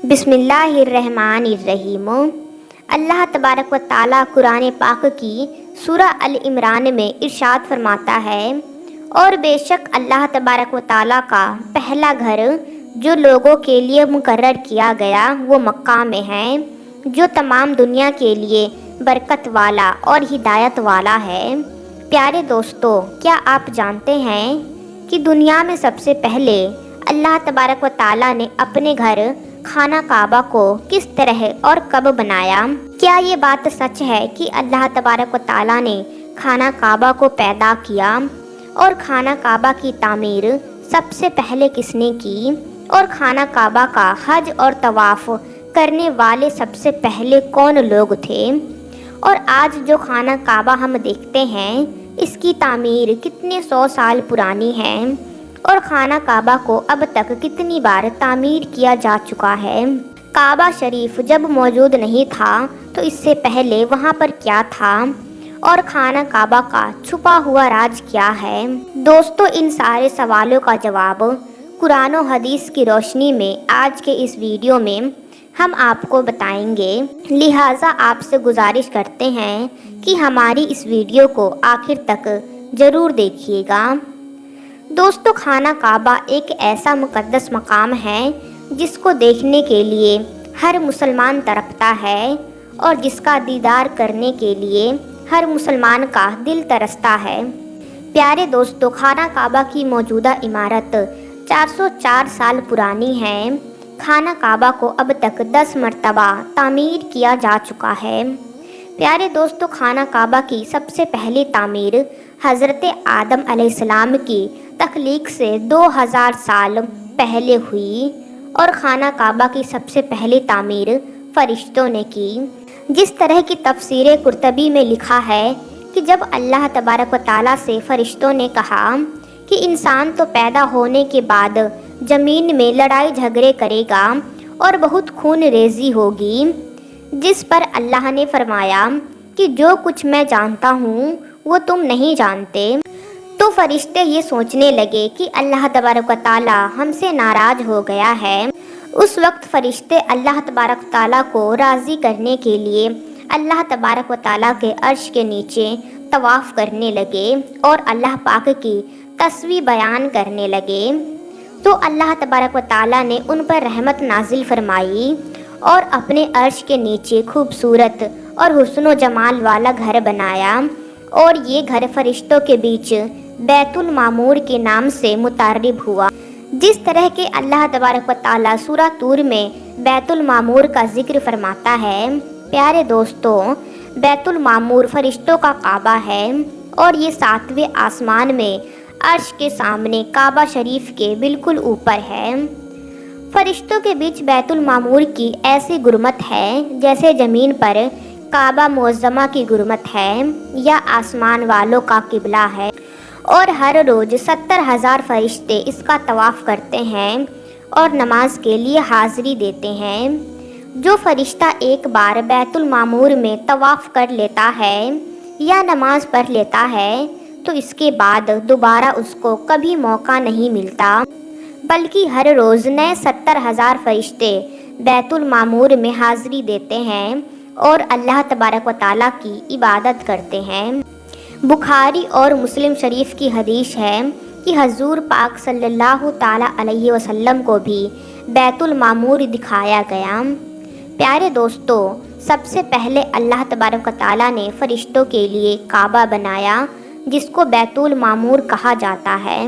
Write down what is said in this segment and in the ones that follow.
بسم اللہ الرحمن الرحیم۔ اللہ تبارک و تعالیٰ قرآن پاک کی سورہ العمران میں ارشاد فرماتا ہے، اور بے شک اللہ تبارک و تعالیٰ کا پہلا گھر جو لوگوں کے لیے مقرر کیا گیا وہ مکہ میں ہے، جو تمام دنیا کے لیے برکت والا اور ہدایت والا ہے۔ پیارے دوستو، کیا آپ جانتے ہیں کہ دنیا میں سب سے پہلے اللہ تبارک و تعالیٰ نے اپنے گھر خانہ کعبہ کو کس طرح اور کب بنایا؟ کیا یہ بات سچ ہے کہ اللہ تبارک و تعالیٰ نے خانہ کعبہ کو پیدا کیا؟ اور خانہ کعبہ کی تعمیر سب سے پہلے کس نے کی؟ اور خانہ کعبہ کا حج اور طواف کرنے والے سب سے پہلے کون لوگ تھے؟ اور آج جو خانہ کعبہ ہم دیکھتے ہیں اس کی تعمیر کتنے 100 سال پرانی ہے، اور خانہ کعبہ کو اب تک کتنی بار تعمیر کیا جا چکا ہے؟ کعبہ شریف جب موجود نہیں تھا تو اس سے پہلے وہاں پر کیا تھا؟ اور خانہ کعبہ کا چھپا ہوا راز کیا ہے؟ دوستو، ان سارے سوالوں کا جواب قرآن و حدیث کی روشنی میں آج کے اس ویڈیو میں ہم آپ کو بتائیں گے، لہٰذا آپ سے گزارش کرتے ہیں کہ ہماری اس ویڈیو کو آخر تک ضرور دیکھیے گا۔ دوستو، خانہ کعبہ ایک ایسا مقدس مقام ہے جس کو دیکھنے کے لیے ہر مسلمان تڑپتا ہے، اور جس کا دیدار کرنے کے لیے ہر مسلمان کا دل ترستا ہے۔ پیارے دوستو، خانہ کعبہ کی موجودہ عمارت 404 سال پرانی ہے۔ خانہ کعبہ کو اب تک 10 مرتبہ تعمیر کیا جا چکا ہے۔ پیارے دوستو، خانہ کعبہ کی سب سے پہلی تعمیر حضرت آدم علیہ السلام کی تخلیق سے 2000 سال پہلے ہوئی، اور خانہ کعبہ کی سب سے پہلی تعمیر فرشتوں نے کی۔ جس طرح کی تفسیر قرطبی میں لکھا ہے کہ جب اللہ تبارک و تعالیٰ سے فرشتوں نے کہا کہ انسان تو پیدا ہونے کے بعد زمین میں لڑائی جھگڑے کرے گا اور بہت خون ریزی ہوگی، جس پر اللہ نے فرمایا کہ جو کچھ میں جانتا ہوں وہ تم نہیں جانتے، تو فرشتے یہ سوچنے لگے کہ اللہ تبارک و تعالیٰ ہم سے ناراض ہو گیا ہے۔ اس وقت فرشتے اللہ تبارک و تعالیٰ کو راضی کرنے کے لیے اللہ تبارک و تعالیٰ کے عرش کے نیچے طواف کرنے لگے اور اللہ پاک کی تسبیح بیان کرنے لگے، تو اللہ تبارک و تعالیٰ نے ان پر رحمت نازل فرمائی اور اپنے عرش کے نیچے خوبصورت اور حسن و جمال والا گھر بنایا، اور یہ گھر فرشتوں کے بیچ بیت المعمور کے نام سے متعارف ہوا۔ جس طرح کہ اللہ تبارک و تعالیٰ سورہ طور میں بیت المعمور کا ذکر فرماتا ہے، پیارے دوستو، بیت المعمور فرشتوں کا کعبہ ہے، اور یہ 7ویں آسمان میں عرش کے سامنے کعبہ شریف کے بالکل اوپر ہے۔ فرشتوں کے بیچ بیت المعمور کی ایسی گرمت ہے جیسے زمین پر کعبہ معظمہ کی گرمت ہے یا آسمان والوں کا قبلہ ہے، اور ہر روز 70,000 فرشتے اس کا طواف کرتے ہیں اور نماز کے لیے حاضری دیتے ہیں۔ جو فرشتہ ایک بار بیت المعمور میں طواف کر لیتا ہے یا نماز پڑھ لیتا ہے تو اس کے بعد دوبارہ اس کو کبھی موقع نہیں ملتا، بلکہ ہر روز نئے 70,000 فرشتے بیت المعمور میں حاضری دیتے ہیں اور اللہ تبارک و تعالیٰ کی عبادت کرتے ہیں۔ بخاری اور مسلم شریف کی حدیث ہے کہ حضور پاک صلی اللہ تعالیٰ علیہ وسلم کو بھی بیت المعمور دکھایا گیا۔ پیارے دوستو، سب سے پہلے اللہ تبارک و تعالیٰ نے فرشتوں کے لیے کعبہ بنایا جس کو بیت المعمور کہا جاتا ہے۔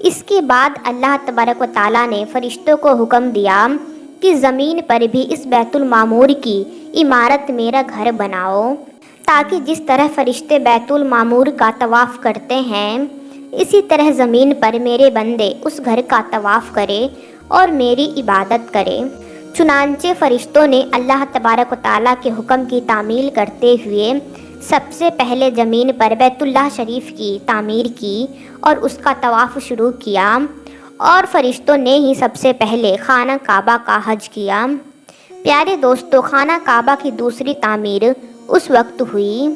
اس کے بعد اللہ تبارک و تعالیٰ نے فرشتوں کو حکم دیا کہ زمین پر بھی اس بیت المعمور کی عمارت میرا گھر بناؤ، تاکہ جس طرح فرشتے بیت المعمور کا طواف کرتے ہیں اسی طرح زمین پر میرے بندے اس گھر کا طواف کرے اور میری عبادت کرے۔ چنانچہ فرشتوں نے اللہ تبارک و تعالیٰ کے حکم کی تعمیل کرتے ہوئے سب سے پہلے زمین پر بیت اللہ شریف کی تعمیر کی اور اس کا طواف شروع کیا، اور فرشتوں نے ہی سب سے پہلے خانہ کعبہ کا حج کیا۔ پیارے دوستو، خانہ کعبہ کی دوسری تعمیر اس وقت ہوئی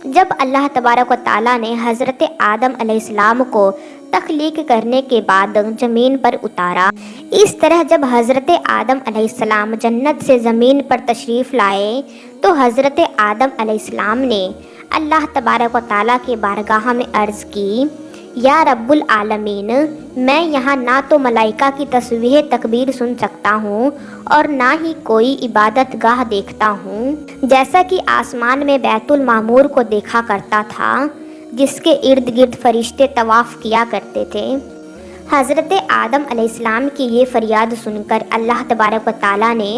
جب اللہ تبارک و تعالیٰ نے حضرت آدم علیہ السلام کو تخلیق کرنے کے بعد زمین پر اتارا۔ اس طرح جب حضرت آدم علیہ السلام جنت سے زمین پر تشریف لائے تو حضرت آدم علیہ السلام نے اللہ تبارک و تعالیٰ کی بارگاہ میں عرض کی، یا رب العالمین، میں یہاں نہ تو ملائکہ کی تسبیح تکبیر سن سکتا ہوں اور نہ ہی کوئی عبادت گاہ دیکھتا ہوں، جیسا کہ آسمان میں بیت المعمور کو دیکھا کرتا تھا جس کے ارد گرد فرشتے طواف کیا کرتے تھے۔ حضرت آدم علیہ السلام کی یہ فریاد سن کر اللہ تبارک و تعالیٰ نے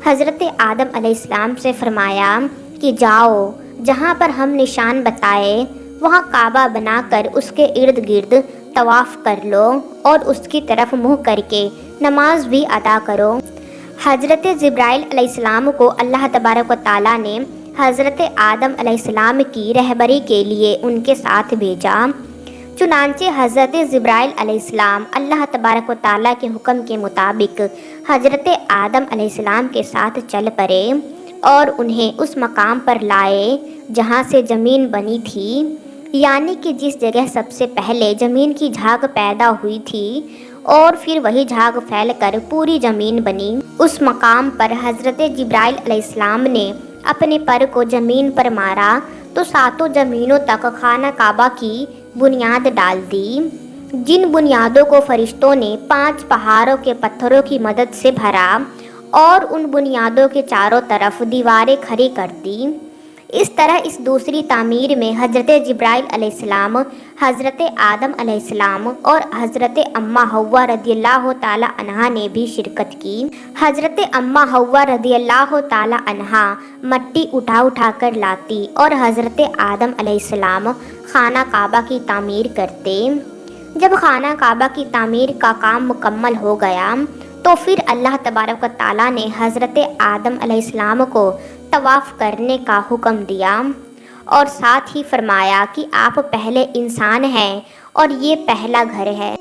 حضرت آدم علیہ السلام سے فرمایا کہ جاؤ، جہاں پر ہم نشان بتائے وہاں کعبہ بنا کر اس کے ارد گرد طواف کر لو اور اس کی طرف منہ کر کے نماز بھی ادا کرو۔ حضرت جبرائیل علیہ السلام کو اللہ تبارک و تعالیٰ نے حضرت آدم علیہ السلام کی رہبری کے لیے ان کے ساتھ بھیجا۔ چنانچہ حضرت جبرائیل علیہ السلام اللہ تبارک و تعالیٰ کے حکم کے مطابق حضرت آدم علیہ السلام کے ساتھ چل پڑے اور انہیں اس مقام پر لائے جہاں سے زمین بنی تھی، یعنی کہ جس جگہ سب سے پہلے زمین کی جھاگ پیدا ہوئی تھی اور پھر وہی جھاگ پھیل کر پوری زمین بنی۔ اس مقام پر حضرت جبرائیل علیہ السلام نے اپنے پر کو زمین پر مارا تو ساتوں زمینوں تک خانہ کعبہ کی بنیاد ڈال دی، جن بنیادوں کو فرشتوں نے 5 پہاڑوں کے پتھروں کی مدد سے بھرا اور ان بنیادوں کے چاروں طرف دیواریں کھڑی کر دی۔ اس طرح اس دوسری تعمیر میں حضرت جبرائیل علیہ السلام، حضرت آدم علیہ السلام اور حضرت اماں حوا رضی اللہ تعالی عنہا نے بھی شرکت کی۔ حضرت اماں حوا رضی اللہ تعالی عنہا مٹی اٹھا کر لاتی اور حضرت آدم علیہ السلام خانہ کعبہ کی تعمیر کرتے۔ جب خانہ کعبہ کی تعمیر کا کام مکمل ہو گیا تو پھر اللہ تبارک و تعالیٰ نے حضرت آدم علیہ السلام کو طواف کرنے کا حکم دیا اور ساتھ ہی فرمایا کہ آپ پہلے انسان ہیں اور یہ پہلا گھر ہے۔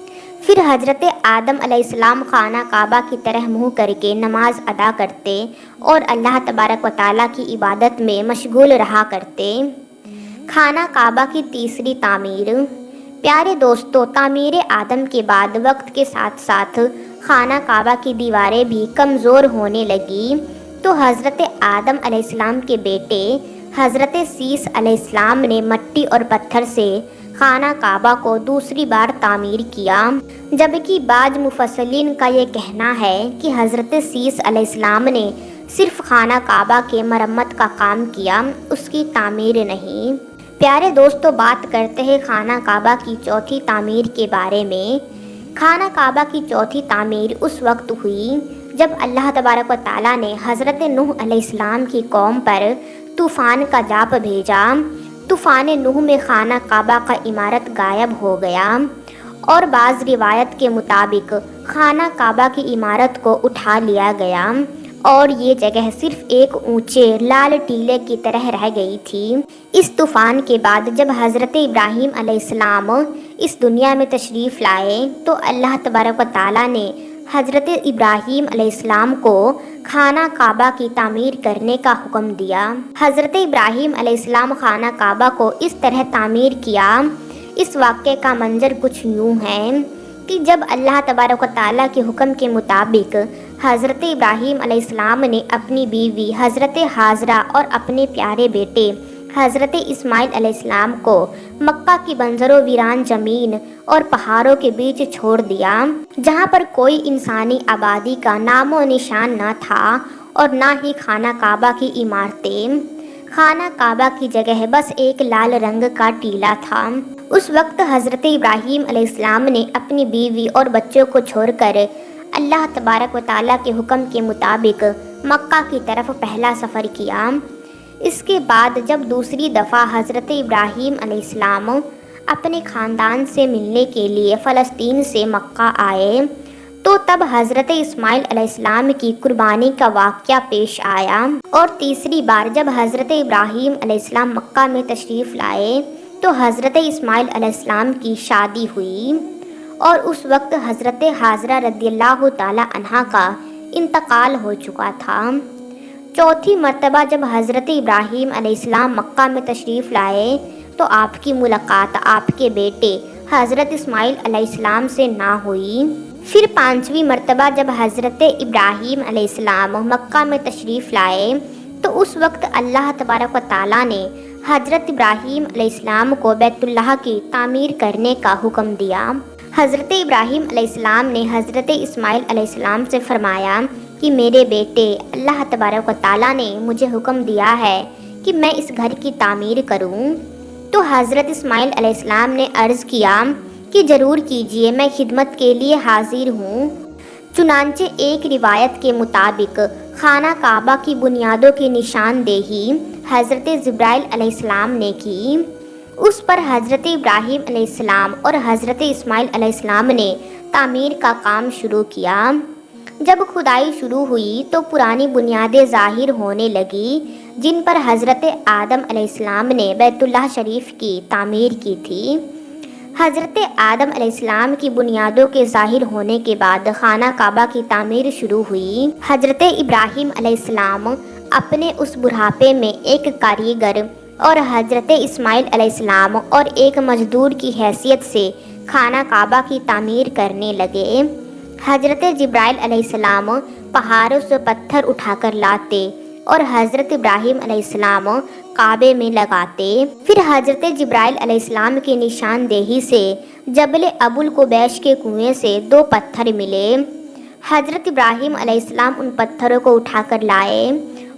پھر حضرت آدم علیہ السلام خانہ کعبہ کی طرح منہ کر کے نماز ادا کرتے اور اللہ تبارک و تعالیٰ کی عبادت میں مشغول رہا کرتے۔ خانہ کعبہ کی تیسری تعمیر۔ پیارے دوستو، تعمیر آدم کے بعد وقت کے ساتھ ساتھ خانہ کعبہ کی دیواریں بھی کمزور ہونے لگی تو حضرت آدم علیہ السلام کے بیٹے حضرت سیس علیہ السلام نے مٹی اور پتھر سے خانہ کعبہ کو دوسری بار تعمیر کیا، جبکہ بعض مفسرین کا یہ کہنا ہے کہ حضرت سیس علیہ السلام نے صرف خانہ کعبہ کے مرمت کا کام کیا، اس کی تعمیر نہیں۔ پیارے دوستو، بات کرتے ہیں خانہ کعبہ کی چوتھی تعمیر کے بارے میں۔ خانہ کعبہ کی چوتھی تعمیر اس وقت ہوئی جب اللہ تبارک و تعالیٰ نے حضرت نوح علیہ السلام کی قوم پر طوفان کا جاپ بھیجا۔ طوفان نوح میں خانہ کعبہ کا عمارت غائب ہو گیا اور بعض روایت کے مطابق خانہ کعبہ کی عمارت کو اٹھا لیا گیا اور یہ جگہ صرف ایک اونچے لال ٹیلے کی طرح رہ گئی تھی۔ اس طوفان کے بعد جب حضرت ابراہیم علیہ السلام اس دنیا میں تشریف لائے تو اللہ تبارک و تعالیٰ نے حضرت ابراہیم علیہ السلام کو خانہ کعبہ کی تعمیر کرنے کا حکم دیا۔ حضرت ابراہیم علیہ السلام خانہ کعبہ کو اس طرح تعمیر کیا۔ اس واقعے کا منظر کچھ یوں ہے کہ جب اللہ تبارک و تعالیٰ کے حکم کے مطابق حضرت ابراہیم علیہ السلام نے اپنی بیوی حضرت حاجرہ اور اپنے پیارے بیٹے حضرت اسماعیل علیہ السلام کو مکہ کی بنجر و ویران زمین اور پہاڑوں کے بیچ چھوڑ دیا، جہاں پر کوئی انسانی آبادی کا نام و نشان نہ تھا اور نہ ہی خانہ کعبہ کی عمارتیں۔ خانہ کعبہ کی جگہ بس ایک لال رنگ کا ٹیلا تھا۔ اس وقت حضرت ابراہیم علیہ السلام نے اپنی بیوی اور بچوں کو چھوڑ کر اللہ تبارک و تعالیٰ کے حکم کے مطابق مکہ کی طرف پہلا سفر کیا۔ اس کے بعد جب دوسری دفعہ حضرت ابراہیم علیہ السلام اپنے خاندان سے ملنے کے لیے فلسطین سے مکہ آئے تو تب حضرت اسماعیل علیہ السلام کی قربانی کا واقعہ پیش آیا، اور تیسری بار جب حضرت ابراہیم علیہ السلام مکہ میں تشریف لائے تو حضرت اسماعیل علیہ السلام کی شادی ہوئی اور اس وقت حضرت حاجرہ رضی اللہ تعالی عنہا کا انتقال ہو چکا تھا۔ چوتھی مرتبہ جب حضرت ابراہیم علیہ السلام مکہ میں تشریف لائے تو آپ کی ملاقات آپ کے بیٹے حضرت اسماعیل علیہ السلام سے نہ ہوئی۔ پھر 5ویں مرتبہ جب حضرت ابراہیم علیہ السلام مکہ میں تشریف لائے تو اس وقت اللہ تبارک و تعالیٰ نے حضرت ابراہیم علیہ السلام کو بیت اللہ کی تعمیر کرنے کا حکم دیا۔ حضرت ابراہیم علیہ السلام نے حضرت اسماعیل علیہ السلام سے فرمایا کہ میرے بیٹے، اللہ تبارک و تعالیٰ نے مجھے حکم دیا ہے کہ میں اس گھر کی تعمیر کروں۔ تو حضرت اسماعیل علیہ السلام نے عرض کیا کہ ضرور کیجئے، میں خدمت کے لیے حاضر ہوں۔ چنانچہ ایک روایت کے مطابق خانہ کعبہ کی بنیادوں کی نشاندہی حضرت جبرائیل علیہ السلام نے کی۔ اس پر حضرت ابراہیم علیہ السلام اور حضرت اسماعیل علیہ السلام نے تعمیر کا کام شروع کیا۔ جب کھدائی شروع ہوئی تو پرانی بنیادیں ظاہر ہونے لگی جن پر حضرت آدم علیہ السلام نے بیت اللہ شریف کی تعمیر کی تھی۔ حضرت آدم علیہ السلام کی بنیادوں کے ظاہر ہونے کے بعد خانہ کعبہ کی تعمیر شروع ہوئی۔ حضرت ابراہیم علیہ السلام اپنے اس بڑھاپے میں ایک کاریگر اور حضرت اسماعیل علیہ السلام اور ایک مزدور کی حیثیت سے خانہ کعبہ کی تعمیر کرنے لگے۔ حضرت جبرائیل علیہ السلام پہاڑوں سے پتھر اٹھا کر لاتے اور حضرت ابراہیم علیہ السلام کعبے میں لگاتے۔ پھر حضرت جبرائیل علیہ السلام کی نشاندہی سے جبل ابو القبیس کے کنویں سے 2 پتھر ملے۔ حضرت ابراہیم علیہ السلام ان پتھروں کو اٹھا کر لائے۔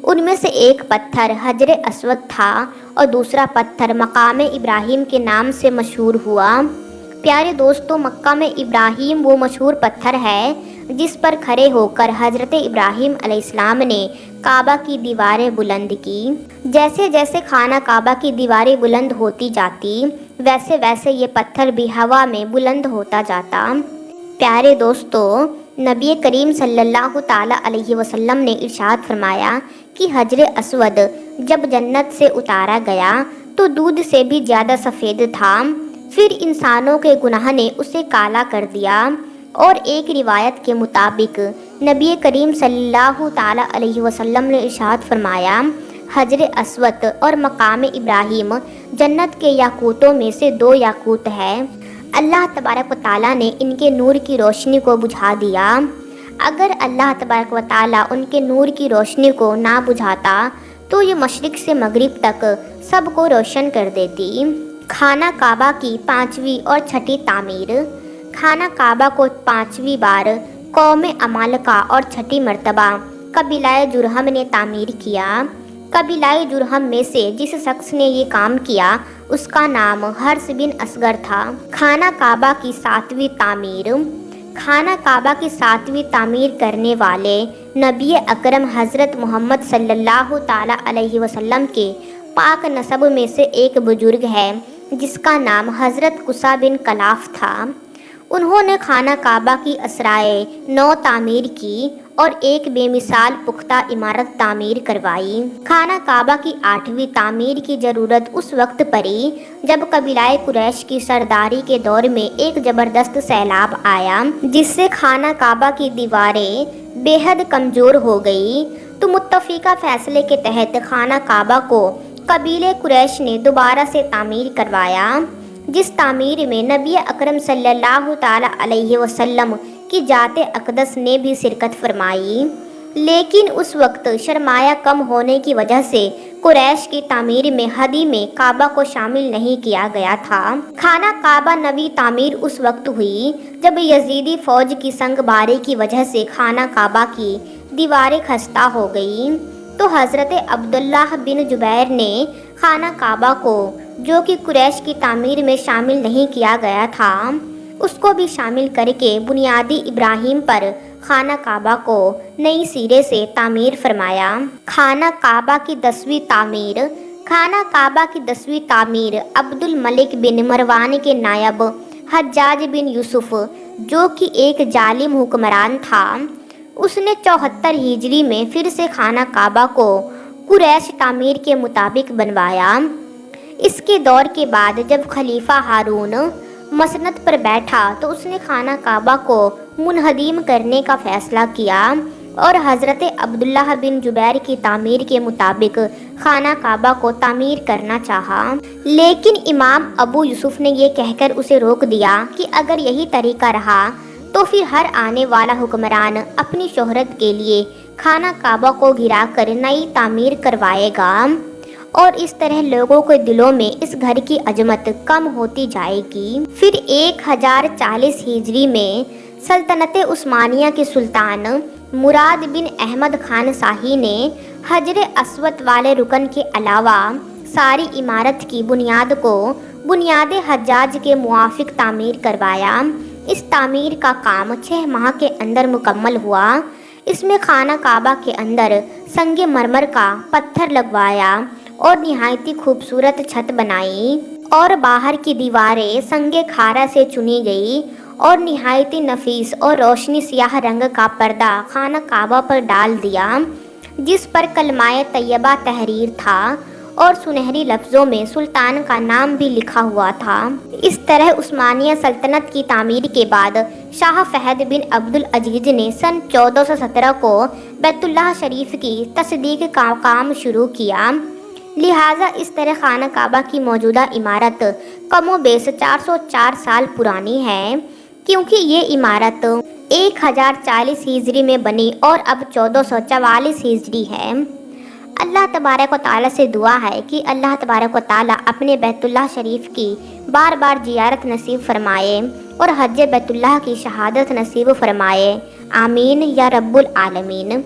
ان میں سے ایک پتھر حجر اسود تھا اور دوسرا پتھر مقام ابراہیم کے نام سے مشہور ہوا۔ پیارے دوستو، مکہ میں ابراہیم وہ مشہور پتھر ہے جس پر کھڑے ہو کر حضرت ابراہیم علیہ السلام نے کعبہ کی دیواریں بلند کی۔ جیسے جیسے خانہ کعبہ کی دیواریں بلند ہوتی جاتی ویسے ویسے یہ پتھر بھی ہوا میں بلند ہوتا جاتا۔ پیارے دوستو، نبی کریم صلی اللہ تعالیٰ علیہ وسلم نے ارشاد فرمایا کہ حجر اسود جب جنت سے اتارا گیا تو دودھ سے بھی زیادہ سفید تھا، پھر انسانوں کے گناہ نے اسے کالا کر دیا۔ اور ایک روایت کے مطابق نبی کریم صلی اللہ تعالیٰ علیہ وسلم نے ارشاد فرمایا، حجر اسود اور مقام ابراہیم جنت کے یاقوتوں میں سے 2 یاقوت ہے۔ اللہ تبارک و تعالیٰ نے ان کے نور کی روشنی کو بجھا دیا۔ اگر اللہ تبارک و تعالیٰ ان کے نور کی روشنی کو نہ بجھاتا تو یہ مشرق سے مغرب تک سب کو روشن کر دیتی۔ خانہ کعبہ کی 5ویں اور 6ٹھی تعمیر۔ خانہ کعبہ کو 5ویں بار قوم عمالقہ اور 6ٹھی مرتبہ قبیلہ جرہم نے تعمیر کیا۔ قبیلہ جرہم میں سے جس شخص نے یہ کام کیا اس کا نام حرث بن اصغر تھا۔ خانہ کعبہ کی 7ویں تعمیر۔ خانہ کعبہ کی 7ویں تعمیر کرنے والے نبی اکرم حضرت محمد صلی اللہ تعالیٰ علیہ وسلم کے پاک نسب میں سے ایک بزرگ ہے جس کا نام حضرت قصہ بن کلاف تھا۔ انہوں نے خانہ کعبہ کی اسرائے 9 تعمیر کی اور ایک بے مثال پختہ عمارت تعمیر کروائی۔ خانہ کعبہ کی 8ویں تعمیر کی ضرورت اس وقت پڑی جب قبیلہ قریش کی سرداری کے دور میں ایک زبردست سیلاب آیا جس سے خانہ کعبہ کی دیواریں بے حد کمزور ہو گئی، تو متفقہ فیصلے کے تحت خانہ کعبہ کو قبیلہ قریش نے دوبارہ سے تعمیر کروایا، جس تعمیر میں نبی اکرم صلی اللہ تعالیٰ علیہ وسلم کی ذات اقدس نے بھی شرکت فرمائی، لیکن اس وقت سرمایہ کم ہونے کی وجہ سے قریش کی تعمیر میں ہدی میں کعبہ کو شامل نہیں کیا گیا تھا۔ خانہ کعبہ نوی تعمیر اس وقت ہوئی جب یزیدی فوج کی سنگ باری کی وجہ سے خانہ کعبہ کی دیواریں خستہ ہو گئیں، تو حضرت عبداللہ بن زبیر نے خانہ کعبہ کو، جو کہ قریش کی تعمیر میں شامل نہیں کیا گیا تھا، اس کو بھی شامل کر کے بنیادی ابراہیم پر خانہ کعبہ کو نئی سرے سے تعمیر فرمایا۔ خانہ کعبہ کی 10ویں تعمیر۔ خانہ کعبہ کی 10ویں تعمیر عبد الملک بن مروان کے نائب حجاج بن یوسف، جو کہ ایک ظالم حکمران تھا، اس نے 74 ہجری میں پھر سے خانہ کعبہ کو قریش تعمیر کے مطابق بنوایا۔ اس کے دور کے بعد جب خلیفہ ہارون مسند پر بیٹھا تو اس نے خانہ کعبہ کو منہدم کرنے کا فیصلہ کیا، اور حضرت عبداللہ بن جبیر کی تعمیر کے مطابق خانہ کعبہ کو تعمیر کرنا چاہا، لیکن امام ابو یوسف نے یہ کہہ کر اسے روک دیا کہ اگر یہی طریقہ رہا تو پھر ہر آنے والا حکمران اپنی شہرت کے لیے خانہ کعبہ کو گرا کر نئی تعمیر کروائے گا، اور اس طرح لوگوں کے دلوں میں اس گھر کی عظمت کم ہوتی جائے گی۔ پھر 1040 ہجری میں سلطنت عثمانیہ کے سلطان مراد بن احمد خان شاہی نے حجر اسود والے رکن کے علاوہ ساری عمارت کی بنیاد کو بنیاد حجاج کے موافق تعمیر کروایا۔ اس تعمیر کا کام 6 ماہ کے اندر مکمل ہوا۔ اس میں خانہ کعبہ کے اندر سنگ مرمر کا پتھر لگوایا اور نہایت خوبصورت چھت بنائی، اور باہر کی دیواریں سنگ کھارا سے چنی گئی، اور نہایت نفیس اور روشنی سیاہ رنگ کا پردہ خانہ کعبہ پر ڈال دیا، جس پر کلمہ طیبہ تحریر تھا اور سنہری لفظوں میں سلطان کا نام بھی لکھا ہوا تھا۔ اس طرح عثمانیہ سلطنت کی تعمیر کے بعد شاہ فہد بن عبد العزیز نے سن 1417 کو بیت اللہ شریف کی تصدیق کا کام شروع کیا۔ لہٰذا اس طرح خانہ کعبہ کی موجودہ عمارت کم و بیش 404 سال پرانی ہے، کیونکہ یہ عمارت 1040 ہجری میں بنی اور اب 1444 ہجری ہے۔ اللہ تبارک و تعالیٰ سے دعا ہے کہ اللہ تبارک و تعالیٰ اپنے بیت اللہ شریف کی بار بار زیارت نصیب فرمائے اور حج بیت اللہ کی شہادت نصیب فرمائے، آمین یا رب العالمین۔